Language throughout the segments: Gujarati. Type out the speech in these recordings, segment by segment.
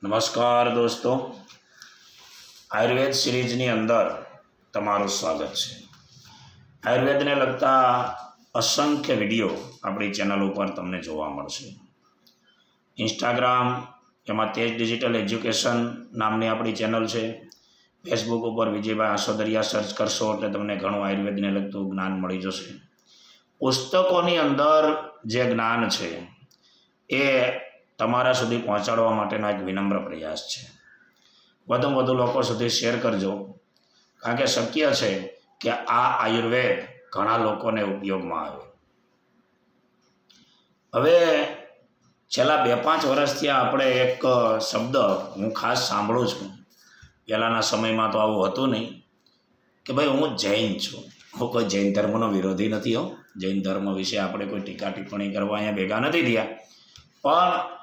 નમસ્કાર દોસ્તો, આયુર્વેદ સિરીઝની અંદર તમારું સ્વાગત છે. આયુર્વેદને લગતા અસંખ્ય વિડીયો આપણી ચેનલ ઉપર તમને જોવા મળશે. ઇન્સ્ટાગ્રામ એમાં તેજ ડિજિટલ એજ્યુકેશન નામની આપણી ચેનલ છે. ફેસબુક ઉપર વિજયભાઈ આસોદરિયા સર્ચ કરશો એટલે તમને ઘણું આયુર્વેદને લગતું જ્ઞાન મળી જશે. પુસ્તકોની અંદર જે જ્ઞાન છે એ તમારા સુધી પહોંચાડવા માટેનો એક વિનમ્ર પ્રયાસ છે. વધુમાં વધુ લોકો સુધી શેર કરજો, કારણ કે શક્ય છે કે આ આયુર્વેદ ઘણા લોકોને ઉપયોગમાં આવે. હવે છેલ્લા 2-5 વર્ષથી આપણે એક શબ્દ હું ખાસ સાંભળું છું. પહેલાંના સમયમાં તો આવું હતું નહીં કે ભાઈ હું જૈન છું. હું કોઈ જૈન ધર્મનો વિરોધી નથી હો. જૈન ધર્મ વિશે આપણે કોઈ ટીકા ટિપ્પણી કરવા અહીંયા ભેગા નથી થયા, પણ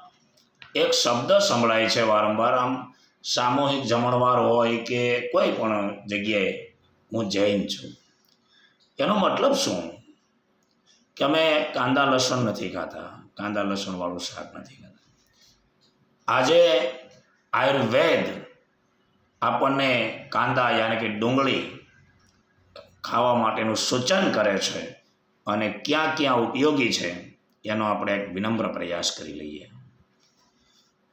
એક શબ્દ સંભળાય છે વારંવાર, આમ સામૂહિક જમણવાર હોય કે કોઈ પણ જગ્યાએ હું જૈન છું. એનો મતલબ શું? કે અમે કાંદા લસણ નથી ખાતા, કાંદા લસણવાળું શાક નથી ખાતા. આજે આયુર્વેદ આપણને કાંદા યાની કે ડુંગળી ખાવા માટેનું સૂચન કરે છે અને ક્યાં ક્યાં ઉપયોગી છે એનો આપણે એક વિનમ્ર પ્રયાસ કરી લઈએ.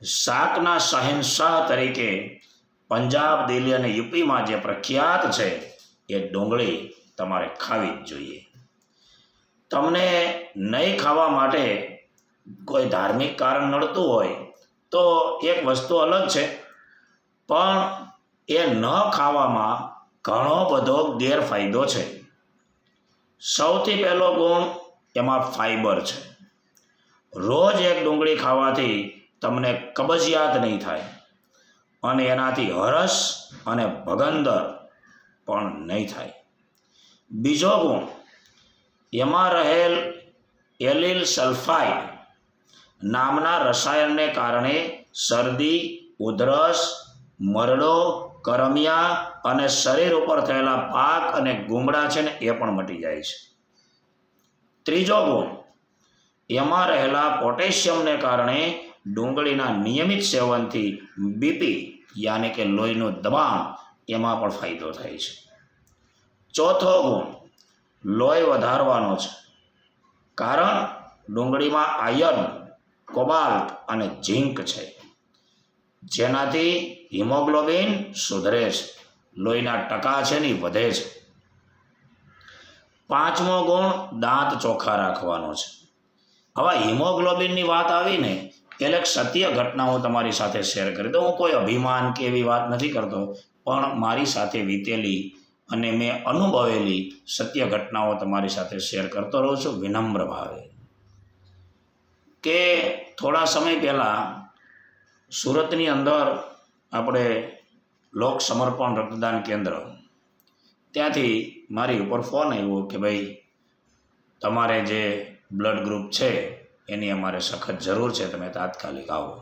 શાકના શહેનશાહ તરીકે પંજાબ, દિલ્હી અને યુપીમાં જે પ્રખ્યાત છે એ ડુંગળી તમારે ખાવી જ જોઈએ. તમને નહીં ખાવા માટે કોઈ ધાર્મિક કારણ નડતું હોય તો એક વસ્તુ અલગ છે, પણ એ ન ખાવામાં ઘણો બધો ગેરફાયદો છે. સૌથી પહેલો ગુણ એમાં ફાઈબર છે. રોજ એક ડુંગળી ખાવાથી તમને કબજિયાત નહીં થાય અને એનાથી હરસ અને ભગંદર પણ નહીં થાય. બીજો ગુણ, એમાં રહેલ એલિલ સલ્ફાઇડ નામના રસાયણને કારણે શરદી, ઉધરસ, મરડો, કરમિયા અને શરીર ઉપર થયેલા પાક અને ગુમડા છે ને એ પણ મટી જાય છે. ત્રીજો ગુણ, એમાં રહેલા પોટેશિયમને કારણે ડુંગળીના નિયમિત સેવનથી બીપી યાની કે લોહીનું દબાણ એમાં પણ ફાયદો થાય છે. ચોથો ગુણ લોહી વધારવાનો છે, કારણ ડુંગળીમાં આયર્ન, કોબાલ્ટ અને ઝીંક છે, જેનાથી હિમોગ્લોબિન સુધરે છે, લોહીના ટકા છે ને વધે છે. પાંચમો ગુણ દાંત ચોખ્ખા રાખવાનો છે. હવે હિમોગ્લોબિનની વાત આવીને એટલે એક સત્ય ઘટના હું તમારી સાથે શેર કરી દઉં. હું કોઈ અભિમાન કે એવી વાત નથી કરતો, પણ મારી સાથે વીતેલી અને મેં અનુભવેલી સત્ય ઘટનાઓ તમારી સાથે શેર કરતો રહું છું વિનમ્ર ભાવે. કે થોડા સમય પહેલાં સુરતની અંદર આપણે લોક સમર્પણ રક્તદાન કેન્દ્ર, ત્યાંથી મારી ઉપર ફોન આવ્યો કે ભાઈ તમારે જે બ્લડ ગ્રુપ છે એની અમારે સખત જરૂર છે, તમે તાત્કાલિક આવો.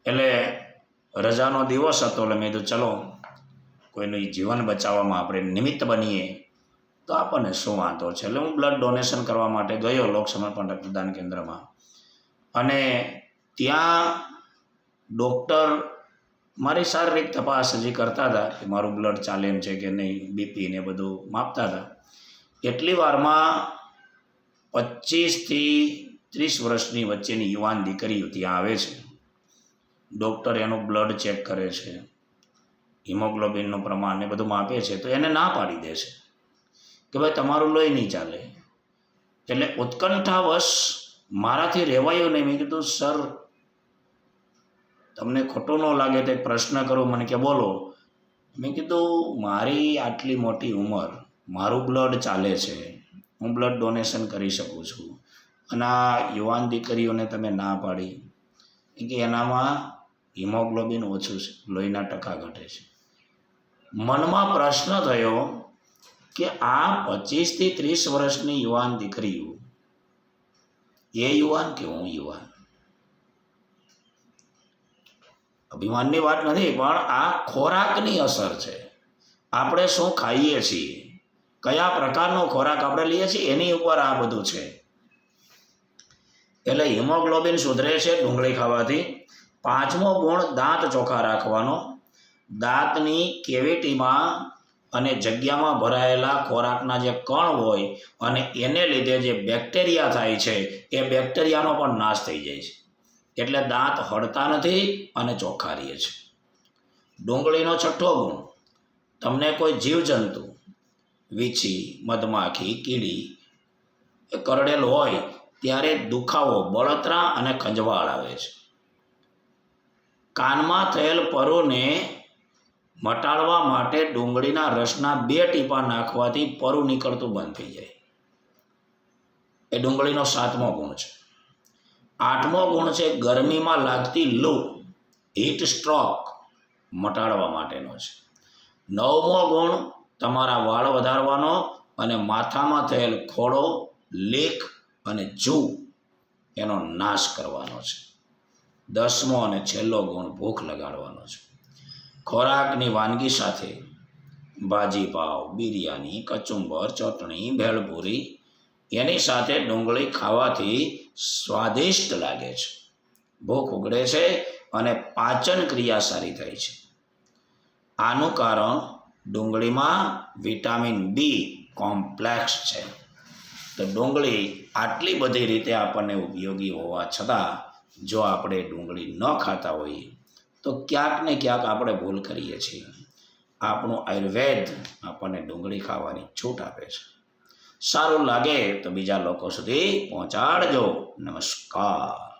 એટલે રજાનો દિવસ હતો એટલે મેં કીધું ચલો કોઈનું જીવન બચાવવામાં આપણે નિમિત્ત બનીએ તો આપણને શું વાંધો છે. એટલે હું બ્લડ ડોનેશન કરવા માટે ગયો લોક સમર્પણ રક્તદાન કેન્દ્રમાં, અને ત્યાં ડૉક્ટર મારી શારીરિક તપાસ હજી કરતા હતા કે મારું બ્લડ ચાલે એમ છે કે નહીં, બીપી ને બધું માપતા હતા. એટલી વારમાં 25 થી 30 વર્ષની વચ્ચેની યુવાન દીકરીઓ ત્યાં આવે છે. ડૉક્ટર એનું બ્લડ ચેક કરે છે, હિમોગ્લોબિનનું પ્રમાણ ને બધું માપે છે, તો એને ના પાડી દે છે કે ભાઈ તમારું લોહી નહીં ચાલે. એટલે ઉત્કંઠાવશ મારાથી રહેવાયું નહીં. મેં કીધું સર તમને ખોટું ન લાગે તો એક પ્રશ્ન કરું. મને કે બોલો. મેં કીધું મારી આટલી મોટી ઉંમર, મારું બ્લડ ચાલે છે, હું બ્લડ ડોનેશન કરી શકું છું, અને આ યુવાન દીકરીઓને તમે ના પાડી કે એનામાં હિમોગ્લોબિન ઓછું છે, લોહીના ટકા ઘટે છે. મનમાં પ્રશ્ન થયો કે આ 25 થી 30 વર્ષની યુવાન દીકરીઓ, એ યુવાન કે હું યુવાન, અભિમાનની વાત નથી, પણ આ ખોરાકની અસર છે. આપણે શું ખાઈએ છીએ, કયા પ્રકારનો ખોરાક આપણે લઈએ છીએ એની ઉપર આ બધું છે. એટલે હિમોગ્લોબિન સુધરે છે ડુંગળી ખાવાથી, પાંચમો ગુણ દાંત ચોખ્ખા રાખવાનો. દાંતની કેવિટીમાં અને જગ્યામાં ભરાયેલા ખોરાકના જે કણ હોય અને એને લીધે જે બેક્ટેરિયા થાય છે એ બેક્ટેરિયાનો પણ નાશ થઈ જાય છે, એટલે દાંત હળતા નથી અને ચોખ્ખા રહે છે. ડુંગળીનો છઠ્ઠો ગુણ, તમને કોઈ જીવજંતુ, વીછી, મધમાખી, કીડી કરડેલ હોય ત્યારે દુખાવો, બળતરા અને ખંજવાળ આવે છે. કાનમાં થયેલ પરુને મટાડવા માટે ડુંગળીના રસના 2 ટીપા નાખવાથી પરુ નીકળતું બંધ થઈ જાય. એ ડુંગળીનો 7મો ગુણ છે. 8મો ગુણ છે ગરમીમાં લાગતી લૂ, હીટ સ્ટ્રોક મટાડવા માટેનો છે. 9મો ગુણ તમારા વાળ વધારવાનો અને માથામાં થયેલ ખોડો, લેક અને જૂ એનો નાશ કરવાનો છે. 10મો અને છેલ્લો ગુણ ભૂખ લગાડવાનો છે. ખોરાકની વાનગી સાથે ભાજી પાવ, બિરયાની, કચુંબર, ચટણી, ભેળપૂરી એની સાથે ડુંગળી ખાવાથી સ્વાદિષ્ટ લાગે છે, ભૂખ ઉગડે છે અને પાચન ક્રિયા સારી થાય છે. આનું કારણ ડુંગળીમાં વિટામિન બી કોમ્પ્લેક્સ છે. તો ડુંગળી આટલી બધી રીતે આપણને ઉપયોગી હોવા છતાં જો આપણે ડુંગળી ન ખાતા હોઈએ તો ક્યાંક ને ક્યાંક આપણે ભૂલ કરીએ છીએ. આપણું આયુર્વેદ આપણને ડુંગળી ખાવાની છૂટ આપે છે. સારું લાગે તો બીજા લોકો સુધી પહોંચાડજો. નમસ્કાર.